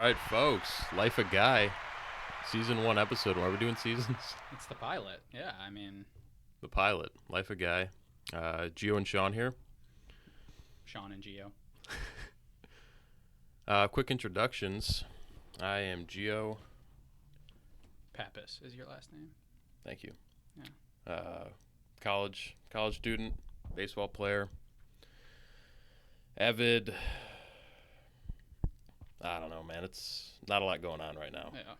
All right, folks. Life of Guy, season 1 episode. Why are we doing seasons? It's the pilot. Yeah, I mean, The pilot. Life of Guy. Gio and Sean here. Sean and Geo. Quick introductions. I am Gio. Pappas is your last name. Thank you. Yeah. College student, baseball player, avid. I don't know, man. It's not a lot going on right now. Yeah.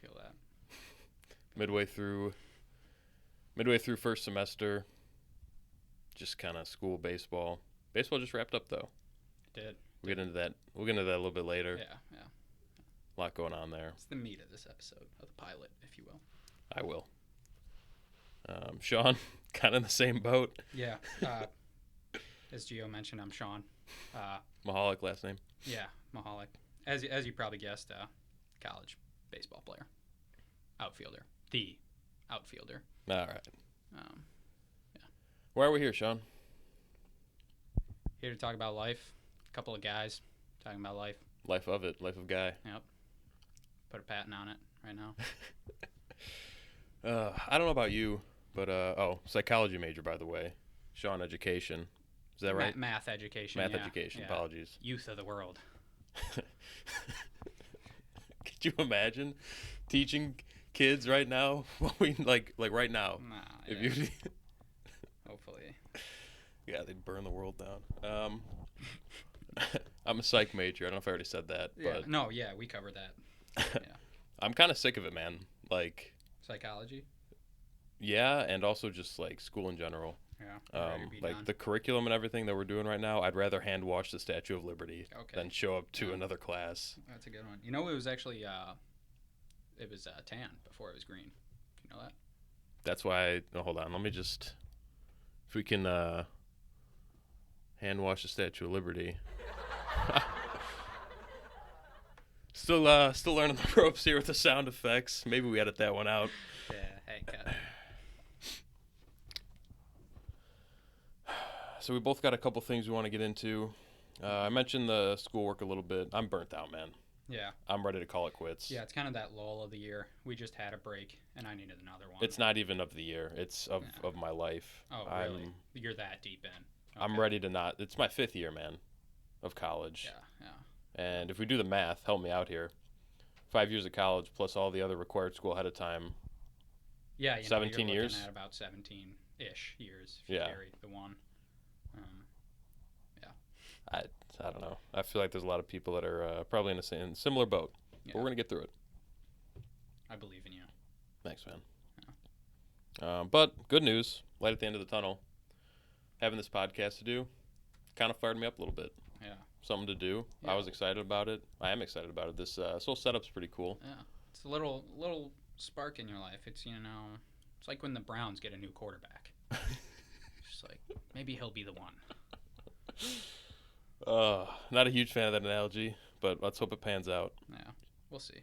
Feel that. Midway through first semester. Just kind of school baseball. Baseball just wrapped up though. Did. We'll get into that a little bit later. Yeah. A lot going on there. It's the meat of this episode of the pilot, if you will. I will. Sean, kind of in the same boat. Yeah. As Geo mentioned, I'm Sean. Mahalik last name. Yeah, Mahalik. As you probably guessed, college baseball player, outfielder, the outfielder. All right. Um, Why are we here, Sean? Here to talk about life. A couple of guys talking about life. Life of Guy. Yep. Put a patent on it right now. I don't know about you, but psychology major, by the way. Sean, education. Is that right? Math education. Math yeah. education. Yeah. Apologies. Youth of the world. Could you imagine teaching kids right now? like right now. Nah, If yeah. you, Hopefully. yeah, they'd burn the world down. I'm a psych major. I don't know if I already said that, but No, yeah, we covered that. Yeah. I'm kind of sick of it, man. Like, Psychology. yeah, and also just like school in general. Yeah. Ready to be Like done. the curriculum and everything that we're doing right now, I'd rather hand wash the Statue of Liberty Okay. than show up to Yeah. another class. That's a good one. You know, it was actually it was tan before it was green. You know that? That's why. No, hold on. Let me just, if we can hand wash the Statue of Liberty. Still learning the ropes here with the sound effects. Maybe we edit that one out. Yeah. Hey, cut. So we both got a couple things we want to get into. I mentioned the schoolwork a little bit. I'm burnt out, man. Yeah. I'm ready to call it quits. Yeah. It's kind of that lull of the year. We just had a break, and I needed another one. It's not even of the year. It's of my life. Oh, really? You're that deep in. I'm Okay. ready to not. It's my 5th year, man, of college. Yeah. And if we do the math, help me out here. 5 years of college plus all the other required school ahead of time. Yeah. 17 you're years? looking at about 17-ish years if you Yeah. carry the one. I don't know. I feel like there's a lot of people that are probably in a similar boat. Yeah. But we're gonna get through it. I believe in you. Thanks, man. But good news, light at the end of the tunnel. Having this podcast to do kind of fired me up a little bit. Yeah. Something to do. Yeah. I was excited about it. I am excited about it. This whole setup's pretty cool. Yeah, it's a little spark in your life. It's it's like when the Browns get a new quarterback. It's just like maybe he'll be the one. Not a huge fan of that analogy, but let's hope it pans out. Yeah, we'll see.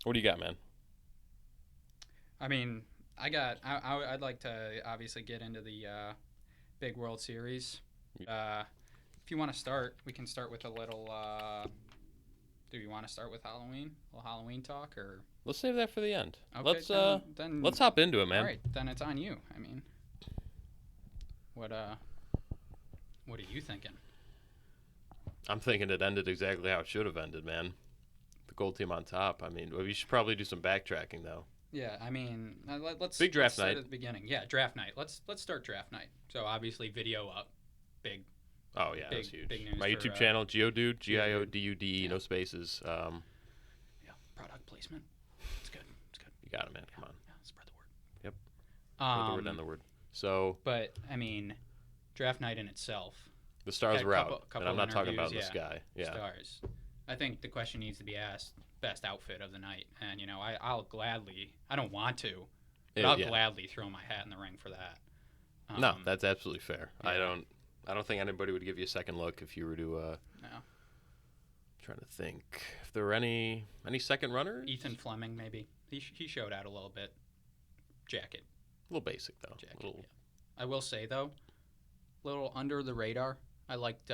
What do you got, man? I mean, I'd like to obviously get into the big World Series. If you want to start, we can start with a little. Do you want to start with Halloween? A little Halloween talk, or Let's save that for the end. okay, then Let's hop into it, man. All right, then it's on you. I mean, what are you thinking? I'm thinking it ended exactly how it should have ended, man. The gold team on top. I mean, we should probably do some backtracking though. Yeah, I mean, let's Big draft let's start night. at the beginning. Yeah, draft night. Let's start draft night. So obviously video up, big. Oh yeah, that's huge. big news My for, YouTube channel, Geodude, Giodud, Yeah. no spaces. Yeah, product placement. It's good. You got it, man. Come on, Yeah, spread the word. Yep. Spread the word and the word. So But I mean, draft night in itself. the stars Had were couple- out, couple and I'm not talking about in the interviews, sky. Yeah. Stars. I think the question needs to be asked: best outfit of the night. And I'll gladly. I don't want to, but I'll Yeah. gladly throw my hat in the ring for that. No, that's absolutely fair. yeah. I don't think anybody would give you a second look if you were to. No. Trying to think if there were any second runners. Ethan Fleming maybe. He showed out a little bit. Jacket. A little basic though. Jacket. A little, Yeah. I will say though, little under the radar. I liked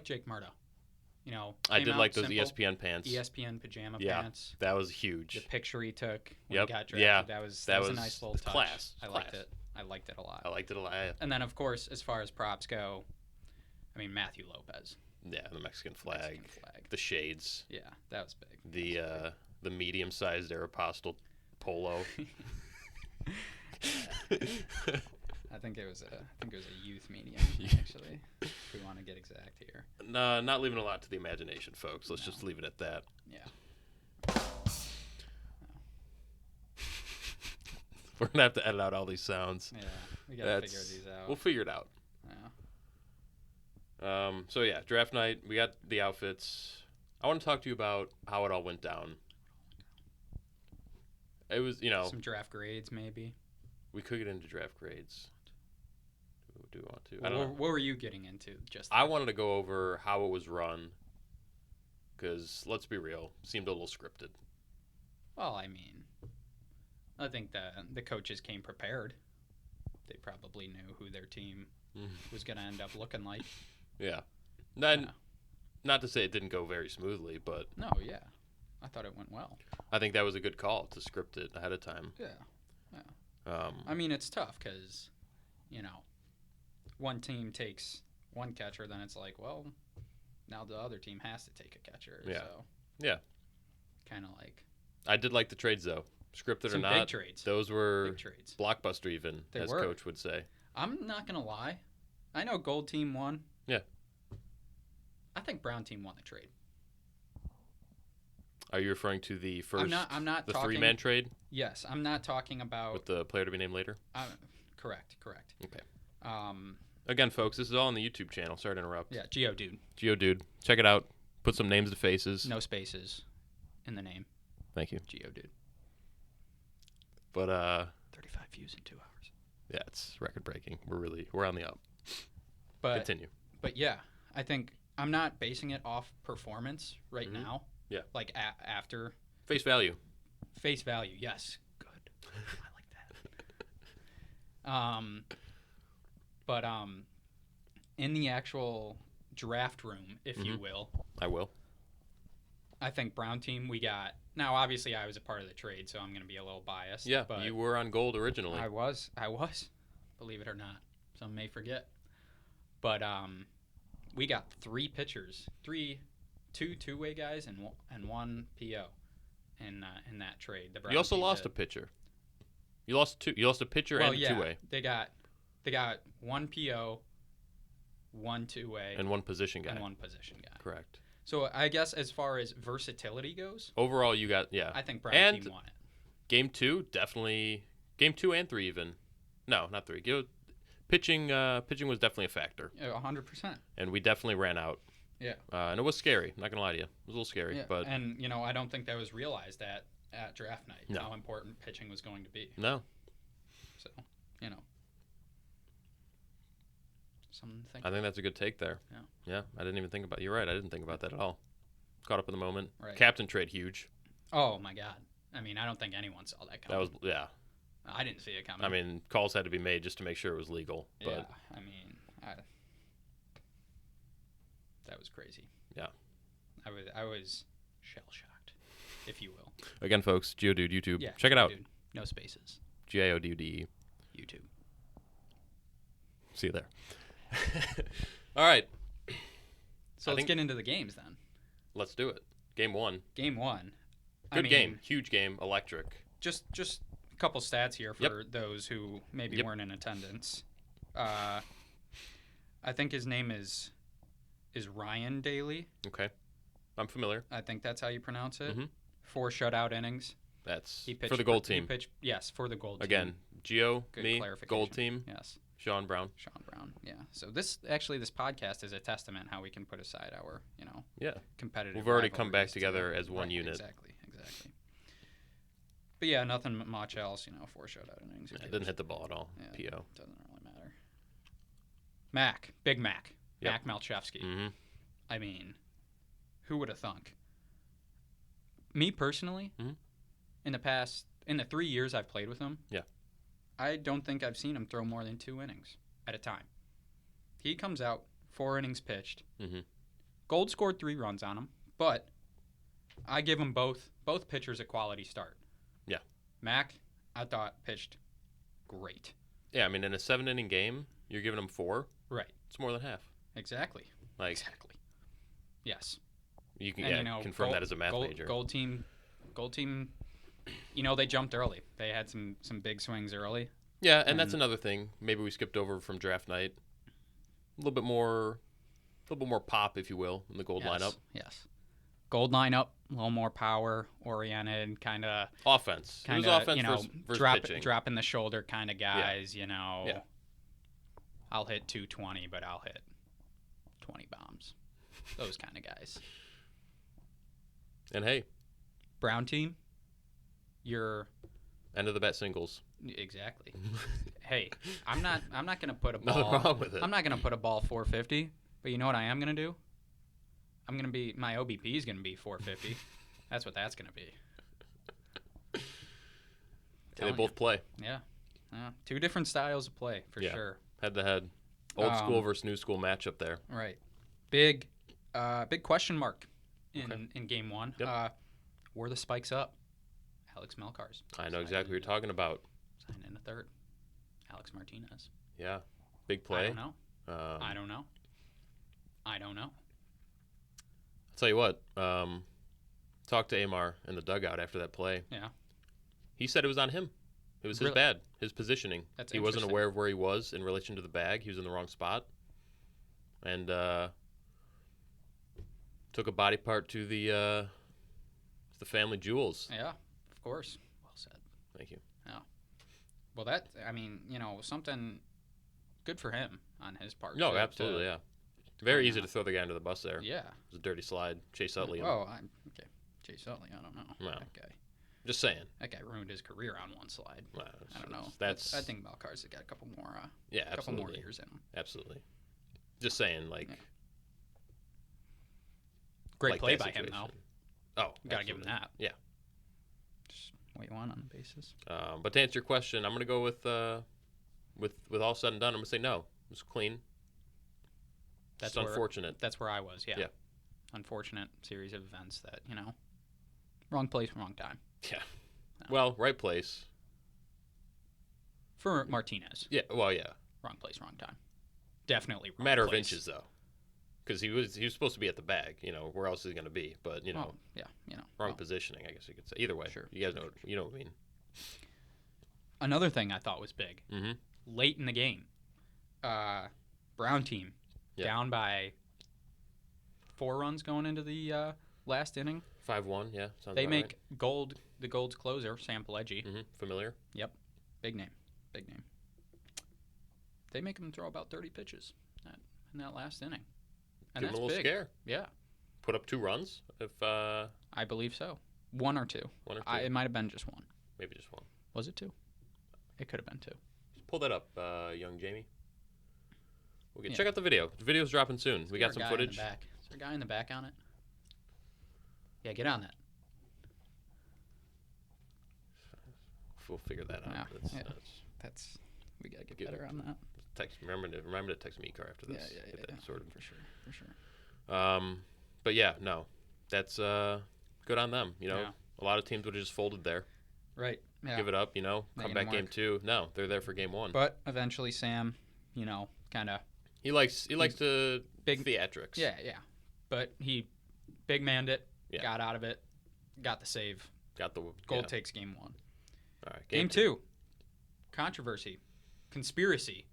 Jake Murdo. I came did out like those simple. ESPN pants. ESPN pajama Yeah. pants. That was huge. The picture he took when Yep. he got drafted. Yeah. That was That a was nice little it's touch. class. I liked it. I liked it a lot. I liked it a lot. And then, of course, as far as props go, I mean, Matthew Lopez. Yeah, the Mexican flag. Mexican flag. The shades. Yeah, that was big. The medium-sized Aeropostale polo. I think it was a youth medium, Yeah. actually. If we want to get exact here. No, not leaving a lot to the imagination, folks. Let's No. just leave it at that. Yeah. We're gonna have to edit out all these sounds. Yeah, we gotta figure these out. We'll figure it out. Yeah. So yeah, draft night. We got the outfits. I want to talk to you about how it all went down. It was, Some draft grades, maybe. we could get into draft grades. Do we want to? I What, don't know. what were you getting into? I wanted to go over how it was run. Because let's be real, seemed a little scripted. Well, I mean, I think the coaches came prepared. They probably knew who their team was going to end up looking like. Yeah. Yeah. Not to say it didn't go very smoothly, but No, yeah. I thought it went well. I think that was a good call to script it ahead of time. Yeah. I mean, it's tough because, one team takes one catcher, then it's like, well, now the other team has to take a catcher. Yeah. So, Yeah. kind of like I did like the trades, though. Scripted some or not, big trades. those were Big trades. blockbuster even, They as were. Coach would say. I'm not going to lie. I know Gold Team won. Yeah. I think Brown Team won the trade. Are you referring to the first, I'm not the talking. three-man trade Yes, I'm not talking about. with the player to be named later? Correct. Okay. Again, folks, this is all on the YouTube channel. Sorry to interrupt. Yeah, Geodude. Geodude. Check it out. Put some names to faces. No spaces in the name. Thank you. Geodude. But, 35 views in 2 hours. yeah, it's record-breaking. We're on the up. But Continue. But yeah, I think I'm not basing it off performance right Mhm. now. Yeah. Like after Face value. face value. Yes. Good. I like that. But in the actual draft room, if you Mhm. will, I will. I think Brown Team we got. Now, obviously, I was a part of the trade, so I'm going to be a little biased. Yeah, but you were on gold originally. I was. Believe it or not. Some may forget. But we got 3 pitchers, two two-way guys and one PO in that trade. The Brown You also team lost did. a pitcher. You lost two. You lost a pitcher and a two-way. They got one PO, one two-way, And one position guy. and one position guy. Correct. So I guess as far as versatility goes, Overall, you got I think Brown And- Team won it. game 2 definitely. Game 2 and 3 even. No, not 3. Pitching was definitely a factor, 100%. and we definitely ran out. Yeah. And it was scary. Not gonna lie to you, it was a little scary. Yeah. But And I don't think that was realized at draft night No. how important pitching was going to be. no, So, something to think. I think that's a good take there. Yeah. I didn't even think about. You're right. I didn't think about that at all. Caught up in the moment. Right. Captain trade huge. Oh my God! I mean, I don't think anyone saw that coming. That was I didn't see it coming. I mean, calls had to be made just to make sure it was legal. But yeah. I mean, that was crazy. Yeah. I was shell shocked, if you will. again, folks, Geodude YouTube. Yeah. Check it out. Dude, no spaces. GIODUDE. YouTube. See you there. All right, So I let's think- get into the games then. let's do it. Game 1. Game 1. Good game. Huge game. Electric. Just a couple stats here for those who maybe Yep. weren't in attendance. I think his name is Ryan Daly. Okay. I'm familiar. I think that's how you pronounce it. Mhm. 4 shutout innings. That's He pitched for the gold he team. pitched, yes, for the gold team. Again, Geo, Good me, clarification. gold team, Yes, Sean Brown. Sean Brown. Yeah. So this podcast is a testament how we can put aside our Yeah. competitive. We've already come back rivalries together as one Right, unit. Exactly. But yeah, nothing much else. 4 shutout innings. Who Yeah, cares? didn't hit the ball at all. Yeah. PO. Doesn't really matter. Big Mac. Yep. Mac Malchevsky. Mm-hmm. I mean, who would have thunk? Me personally, Mhm. in the 3 years I've played with him, Yeah. I don't think I've seen him throw more than 2 innings at a time. He comes out, 4 innings pitched, Mm-hmm. Gold scored 3 runs on him, but I give them both pitchers a quality start. Yeah. Mac, I thought pitched great. Yeah, I mean, in a 7-inning game, you're giving him 4. Right. It's more than half. Exactly. Like, Exactly. Yes. you can And, confirm that as a math major. Gold team, they jumped early. They had some big swings early. Yeah, and that's another thing. Maybe we skipped over from draft night. A little bit more pop, if you will, in the Gold lineup. Yes. Gold lineup, a little more power oriented, kind of Offense. It was offense versus pitching. dropping the shoulder kind of guys. Yeah. I'll hit 220, but I'll hit 20 bombs. Those kind of guys. And hey, Brown team, you're end of the bet singles. exactly. Hey, I'm not gonna put a Nothing ball. wrong with it. I'm not gonna put a ball 450. But you know what I am gonna do? My OBP is gonna be 450. That's what that's gonna be. And they Telling both play Yeah. 2 different styles of play for sure. head to head. Old school versus new school matchup there. Right. Big question mark in game 1. Yep. Were the spikes up? Alex Melcars. I know exactly what you're talking about. Signed in a third. Alex Martinez. Yeah, big play. I don't know. I don't know. I'll tell you what. Talked to Amar in the dugout after that play. Yeah. He said it was on him. It was his Really? bad, his positioning. That's he wasn't interesting. aware of where he was in relation to the bag. He was in the wrong spot, and took a body part to the family jewels. Yeah, of course. Well said. Thank you. Well, something good for him on his part. No, absolutely, yeah. Very easy to throw the guy under the bus there. Yeah. It was a dirty slide. Chase Utley. Oh, okay. Chase Utley, I don't know. No. That guy. Just saying. That guy ruined his career on one slide. Well, I don't know. That's I think Melcars has got a couple more. yeah, couple absolutely. more years in him. Absolutely. Just saying, like. Yeah. Great like play that by him, situation. though. Oh, Gotta give him that. Yeah. Just what you want on the basis. But to answer your question, I'm gonna go with all said and done. I'm gonna say no. It was clean. That's Just unfortunate. That's where I was. Yeah. Yeah. Unfortunate series of events that wrong place, wrong time Yeah. Well, right place. for Martinez. Yeah. Well, yeah. Wrong place, wrong time. Definitely wrong Matter place. of inches though, because he was supposed to be at the bag. Where else is he gonna be? But Oh, yeah. wrong well, positioning. I guess you could say. Either way, Sure, you guys know what I mean. Another thing I thought was big. Mm-hmm. Late in the game, Brown team Yeah. down by 4 runs going into the last inning. 5-1. Yeah. Sounds They about make the Gold's closer, Sam Pileggi. right. Familiar. Big name. They make him throw about 30 pitches in that last inning. And Give him that's a little big. scare. Yeah, Put up 2 runs. If I believe so. 1 or 2. 1 or 2. It might have been just 1. Maybe just 1. Was it 2? It could have been 2. Pull that up, young Jamie. Okay, Yeah. check out the video. The video's dropping soon. We got some footage. Is there a guy in the back on it? Yeah, get on that. We'll figure that out. Yeah. That's We gotta get better on that. remember to text me car after this. Yeah. Get that sorted. For sure. But yeah, no, that's good on them. Yeah. A lot of teams would have just folded there, Right. Yeah. give it up. Come Making back it game work. 2. No, they're there for game 1. But eventually, Sam, kind of he likes to big theatrics. Yeah. But he big manned it, Yeah. got out of it, got the save. Got the Gold yeah. takes game 1. All right, Game 2. Controversy. Conspiracy,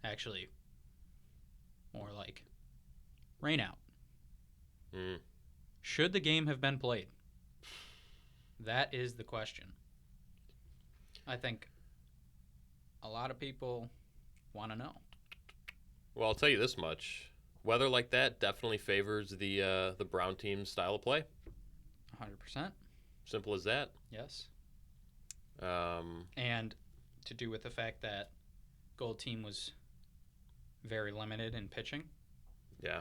actually. More like rain out. Mm. Should the game have been played? That is the question. I think a lot of people want to know. Well, I'll tell you this much: weather like that definitely favors the Brown team's style of play. 100%. Simple as that. Yes. Um, And to do with the fact that Gold team was very limited in pitching. yeah,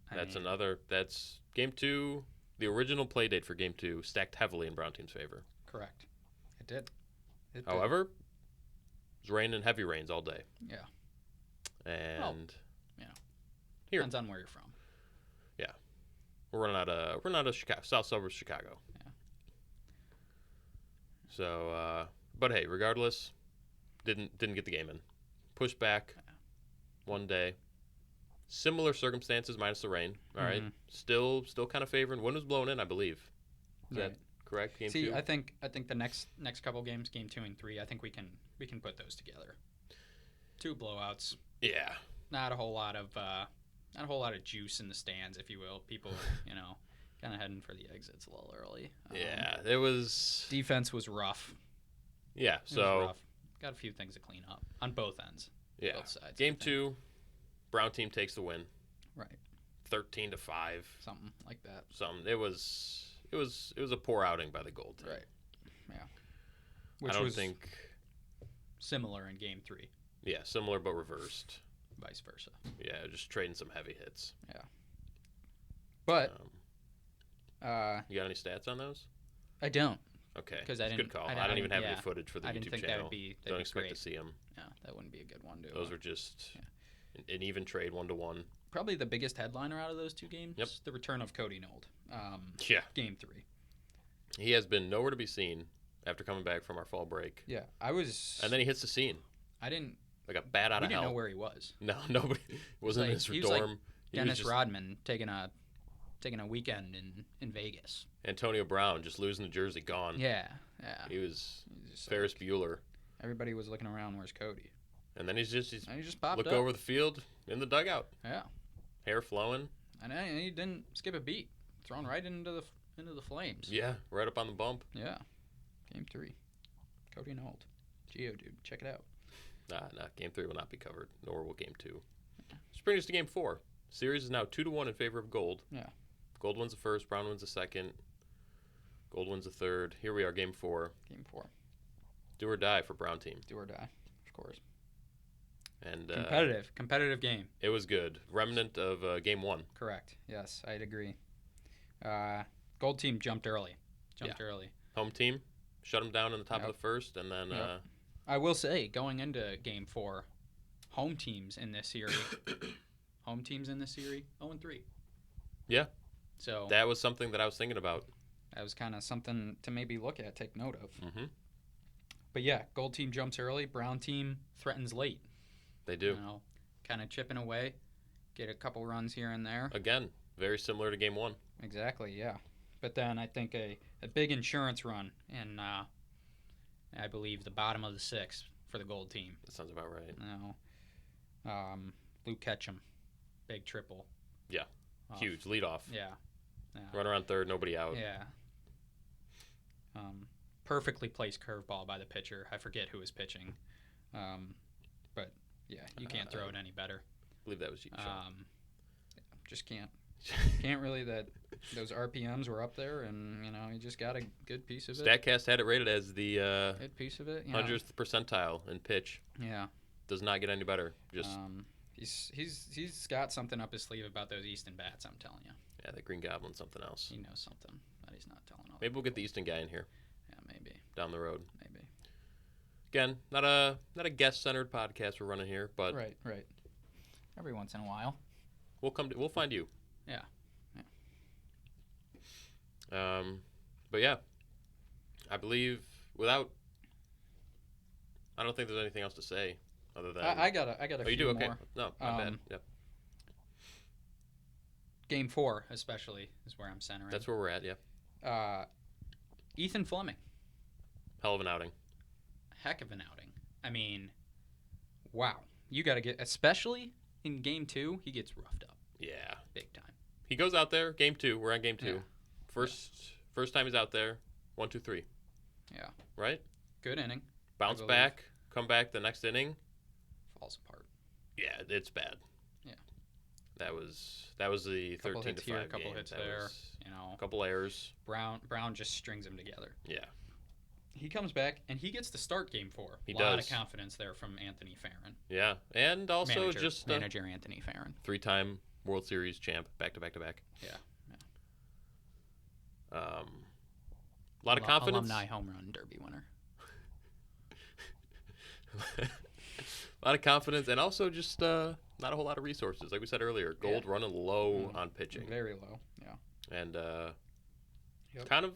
I that's mean, another. That's game 2. The original play date for game 2 stacked heavily in Brown team's favor. correct. It did. However, it was raining, heavy rains all day. Yeah. And yeah. Here. Depends on where you're from. We're running out of Chicago, south suburbs of Chicago. Yeah. So, but hey, regardless, didn't get the game in. Pushed back one day. Similar circumstances minus the rain. All right. Still kind of favoring. Wind was blowing in, I believe. Is that correct? Game 2? I think the next couple games, game 2 and 3, I think we can put those together. 2 blowouts. Yeah. Not a whole lot of juice in the stands, if you will. People, kind of heading for the exits a little early. Yeah, it was. Defense was rough. Yeah, It was so rough. Got a few things to clean up on both ends. yeah, Both sides. game 2, Brown team takes the win. Right. 13-5. Something like that. Something. It was a poor outing by the Gold team. Right. Yeah. Which I don't was think similar in game 3. Yeah, similar but reversed. Vice versa. Yeah, just trading some heavy hits. Yeah. But you got any stats on those? I don't. Okay. 'Cause I Good didn't- call. I I don't even have yeah. any footage for the I didn't YouTube think channel. that'd be Don't expect great. to see them. Yeah, that wouldn't be a good one to. Those were just an even trade 1-1. Probably the biggest headliner out of those 2 games. Yep. The return of Cody Nold. Yeah. Game 3. He has been nowhere to be seen after coming back from our fall break. Yeah, I was. And then he hits the scene. I didn't. Like a bat out We of didn't hell. know where he was. No, nobody wasn't in his he was like dorm. He was Dennis just Rodman taking a weekend in Vegas. Antonio Brown just losing the jersey, gone. Yeah. He was Just Ferris Bueller. Everybody was looking around. Where's Cody? And then he's And he just popped looked up. over the field in the dugout. Yeah. Hair flowing. And he didn't skip a beat. Thrown right into the flames. Yeah, right up on the bump. Yeah. Game 3. Cody Nold. Geodude. Check it out. Nah, game 3 will not be covered, nor will game 2. Which brings us to game 4. Series is now 2-1 in favor of Gold. Yeah. Gold wins the first, Brown wins the second. Gold wins the third. Here we are, game 4. Game 4. Do or die for Brown team. Do or die, of course. And Competitive game. it was good. Remnant of game 1. Correct. Yes, I'd agree. Gold team jumped early. Early. Home team shut them down in the top Yep. of the first, and then Yep. I will say, going into game 4, home teams in this series, 0-3. Yeah. So that was something that I was thinking about. that was kind of something to maybe look at, take note of. Mm-hmm. But yeah, Gold team jumps early. Brown team threatens late. They do. Kind of chipping away, get a couple runs here and there. Again, very similar to game 1. Exactly, yeah. But then I think a big insurance run in, I believe, the bottom of the 6th for the Gold team. That sounds about right. Luke Ketchum, big triple. Yeah. Off. Huge leadoff. Yeah. Run around third, nobody out. Yeah. Perfectly placed curveball by the pitcher. I forget who was pitching. But, yeah, you can't throw it any better. I believe that was you, Sean. Just can't. Can't really. Those RPMs were up there, and, you just got a good piece of it. StatCast had it rated as the Good piece of it. 100th percentile in pitch. Yeah. Does not get any better. Just he's got something up his sleeve about those Easton bats. I'm telling you. yeah, the Green Goblin's something else. He knows something that he's not telling us. Maybe we'll get the Easton guy in here Yeah, maybe. down the road. Maybe. Again, not a guest-centered podcast we're running here, but Right. Every once in a while. we'll find you. Yeah. But yeah, I believe I don't think there's anything else to say other than I got a Oh, few you do? Okay. more. No, my bad. Yep. Game 4, especially, is where I'm centering. That's where we're at, yeah. Ethan Fleming. Hell of an outing. Heck of an outing. I mean, wow. You got to get, especially in game 2, he gets roughed up. Yeah. Big time. He goes out there, game 2. We're on game 2. Yeah. First time he's out there. 1, 2, 3. Yeah. Right? Good inning. Bounce back, come back the next inning. Falls apart. Yeah, it's bad. Yeah. That was the 13 Couple to hits 5 here, a couple game. hits That there. was A couple errors. Brown just strings them together. Yeah. He comes back, and he gets to start game 4. He a lot does. of confidence there from Anthony Farron. Yeah, and also Manager Anthony Farron. 3-time World Series champ, back to back to back. Yeah. A lot of confidence. Alumni home run derby winner. A lot of confidence, and also just not a whole lot of resources. Like we said earlier, Gold running low on pitching. Very low, yeah. and Yep. kind of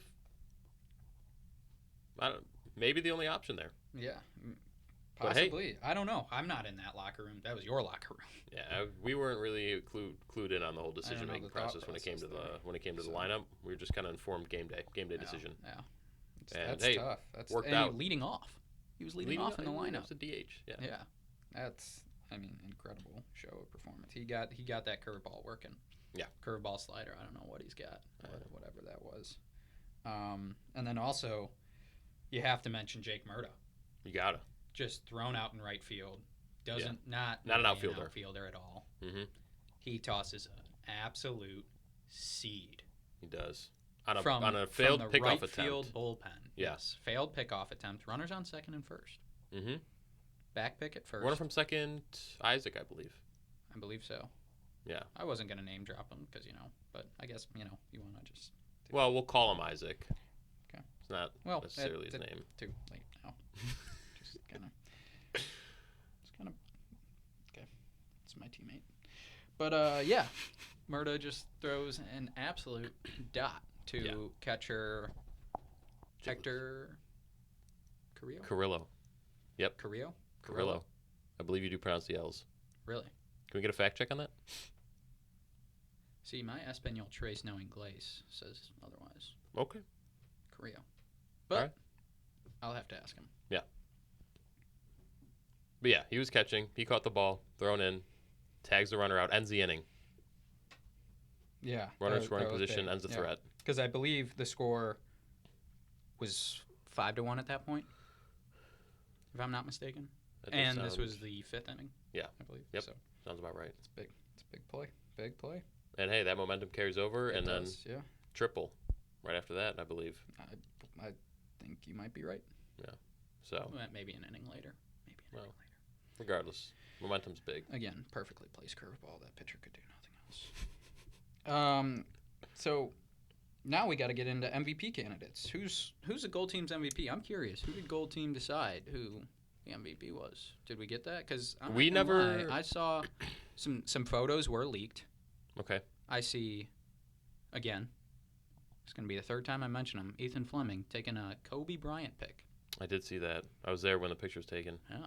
maybe the only option there. Yeah. But hey- Possibly. I don't know. I'm not in that locker room. That was your locker room. Yeah, we weren't really clued in on the whole know decision making the thought process when it came to process the So- lineup. We were just kind of informed game day Yeah, decision. Yeah. And, That's hey, tough. That's worked and out. leading off. He was leading off in the lineup. It's a DH. Yeah. Yeah. That's incredible show of performance. He got that curveball working. Yeah. Curveball slider. I don't know what he's got. I know. Whatever that was. And then also you have to mention Jake Murda. You gotta. Just thrown out in right field. Not an really outfielder. An outfielder at all. Mm-hmm. He tosses an absolute seed. He does. On a From failed the pickoff right attempt. field bullpen. Yeah. Yes. Failed pickoff attempt. Runners on second and first. Mm-hmm. Back pick at first. Runner from second, Isaac, I believe. I believe so. Yeah. I wasn't going to name drop him because, but I guess, you want to just. Well, we'll call him Isaac. Okay. It's not necessarily his name. Too late now. Just kind of. Okay. It's my teammate. But, yeah. Murda just throws an absolute dot to catcher Hector Carrillo? Carrillo. Yep. Carrillo? Carrillo. I believe you do pronounce the L's. Really? Can we get a fact check on that? See, my Espanol Trace no Inglés says otherwise. Okay. Carrillo. But All right. I'll have to ask him. But yeah, he was catching. He caught the ball, thrown in, tags the runner out, ends the inning. Yeah. Runner scoring position, ends the threat. Because I believe the score was 5-1 at that point, if I'm not mistaken. That does And sound- this was the fifth inning. Yeah. I believe. Yep. So Sounds about right. it's big. It's a big play. Big play. And hey, that momentum carries over, and then Yeah. triple right after that, I believe. I think you might be right. So Well, maybe an inning later. Well. regardless, momentum's big. Again, perfectly placed curveball. That pitcher could do nothing else. So now we got to get into MVP candidates. Who's the Gold Team's MVP? I'm curious. Who did Gold Team decide who the MVP was? Did we get that? Because We never- I saw some photos were leaked. Okay. I see. Again, it's going to be the third time I mention him. Ethan Fleming taking a Kobe Bryant pick. I did see that. I was there when the picture was taken. Yeah.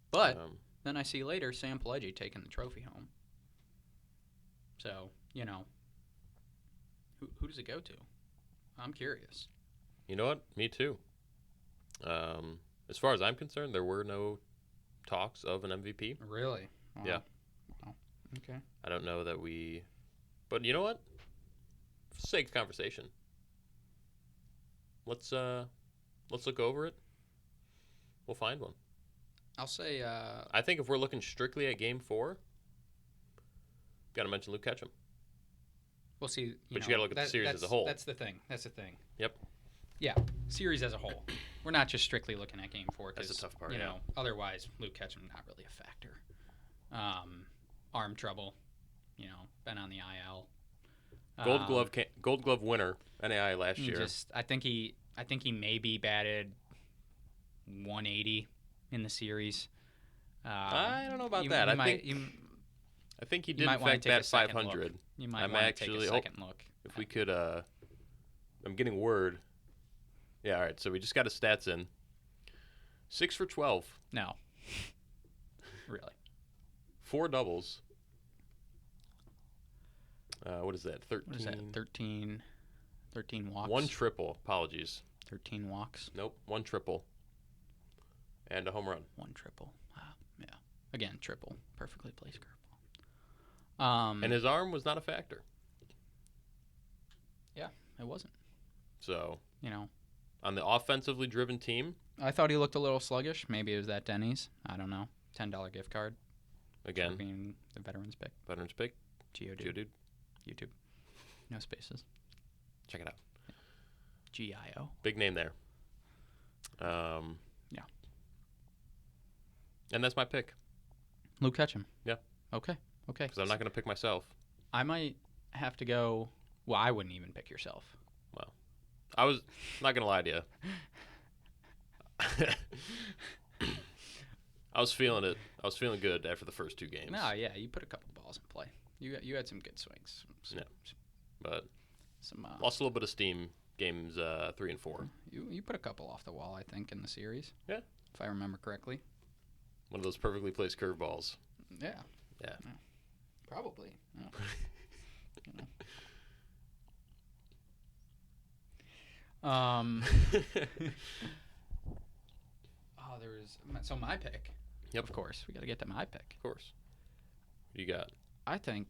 But Um, then I see later Sam Pileggi taking the trophy home. So, who does it go to? I'm curious. you know what? Me too. As far as I'm concerned, there were no talks of an MVP. Really? Wow. Yeah. Wow. Okay. I don't know that we... But you know what? For the sake of conversation, let's look over it. We'll find one. I'll say, I think if we're looking strictly at Game 4, got to mention Luke Ketchum. we'll see. But you gotta look at the series as a whole. That's the thing. Yep. Yeah, series as a whole. We're not just strictly looking at Game 4. That's the tough part, You yeah. know, otherwise, Luke Ketchum not really a factor. Arm trouble. Been on the IL. Gold Glove winner, NAI last year. I think he maybe batted 180 in the series. I don't know about that. I think he did in might wanna fact take a bat second 500. You might I'm want to actually- take a second look. If we could, I'm getting word. Yeah, all right. So we just got his stats in. 6 for 12, No. Really. 4 doubles. What is that? 13. What is that? 13 walks. 1 triple. Apologies. 13 walks. Nope. 1 triple. And a home run. 1 triple. Yeah. Again, triple. Perfectly placed curveball. And his arm was not a factor. It wasn't. So on the offensively driven team, I thought he looked a little sluggish. Maybe it was that Denny's. I don't know. $10 gift card. For again, being the veterans pick. veterans pick. Geodude. YouTube. No spaces. Check it out. GIO. Big name there. Yeah. And that's my pick Luke Ketchum. Yeah. Okay. because I'm not going to pick myself. I might have to go. Well, I wouldn't even pick yourself. I was not going to lie to you. I was feeling it. I was feeling good after the first 2 games. No, yeah, you put a couple balls in play. You had some good swings. Yeah. but Some lost a little bit of steam games 3 and 4. you put a couple off the wall, I think, in the series. Yeah. If I remember correctly. One of those perfectly placed curveballs. Yeah. Yeah. Probably. Yeah. You know. Oh, so my pick. Yep. Of course, we got to get to my pick. Of course. What do you got? I think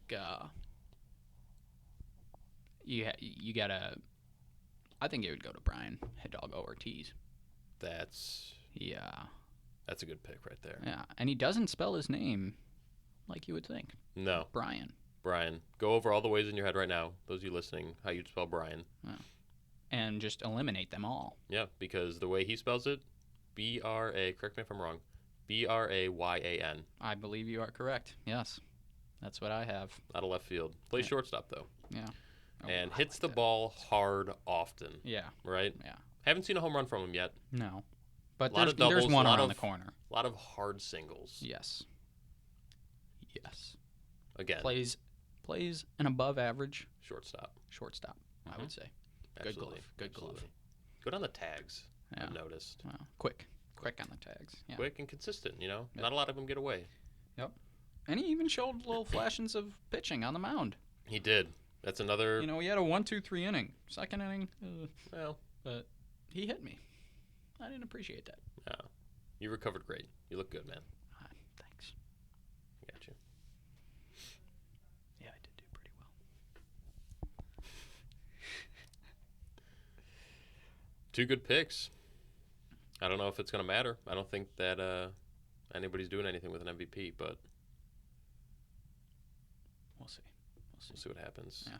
you gotta. I think it would go to Brian Hidalgo Ortiz. That's a good pick right there. Yeah, and he doesn't spell his name like you would think. No. Brian. Go over all the ways in your head right now, those of you listening, how you'd spell Brian. And just eliminate them all. Yeah, because the way he spells it, B-R-A, correct me if I'm wrong, B-R-A-Y-A-N. I believe you are correct. Yes. That's what I have. Out of left field. Plays shortstop, though. Yeah. Oh, And I hits like the that. ball hard often. Yeah. Right? Yeah. Haven't seen a home run from him yet. No. But Lot of there's doubles, one lot around of- the corner. A lot of hard singles. Yes. Yes. Again, Plays an above average shortstop. shortstop, I Mhm. would say. Good Absolutely. glove. Good glove. Absolutely. Good on the tags, Yeah. I've noticed. Wow. Quick on the tags. Yeah. Quick and consistent, you know? Yeah. Not a lot of them get away. And he even showed little flashes of pitching on the mound. He did. That's another, You know, he had a 1-2-3 inning. Second inning, well, but he hit me. I didn't appreciate that. you recovered great. You look good, man. Thanks. I got you. Yeah, I did do pretty well. 2 good picks. I don't know if it's going to matter. I don't think that anybody's doing anything with an MVP, but We'll see. we'll see what happens. Yeah.